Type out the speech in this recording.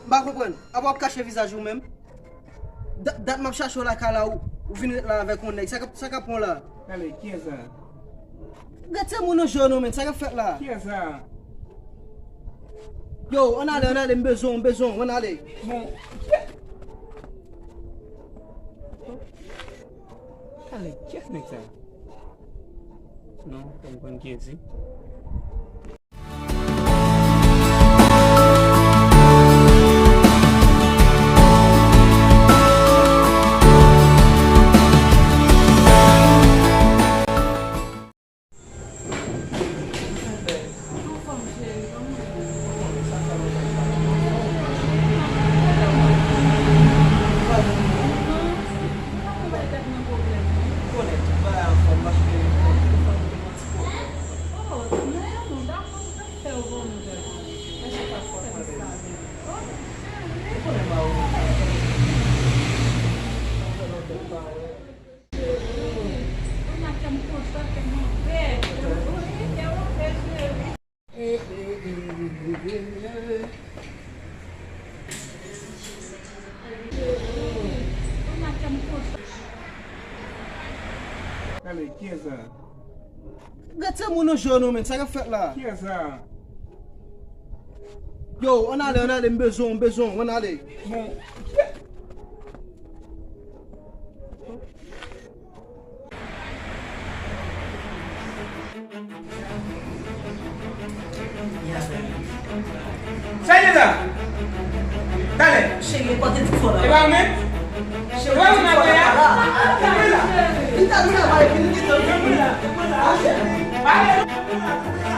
Ba kompren, ap kache visaj ou même. Dat map chacho la ka la ou vini la avec on nèg. Ça ka pon là. Allez, qui est ça? Gâte mon jeune men, ça ka fait là. Qui est ça? Yo, on allait besoin, on allait. Bon. Allez, qui est ça? Non, comme qui est ça? Allez, qui est ça? Gâte mon jeune men, ça ka fait là. Qui est ça? Yo, on allait besoin, on allait. Bon. Salut là! Dale! Cheguei pra dentro de fora. Igualmente? Cheguei Vamos na fora. manhã? Kita vai, kita. Vale!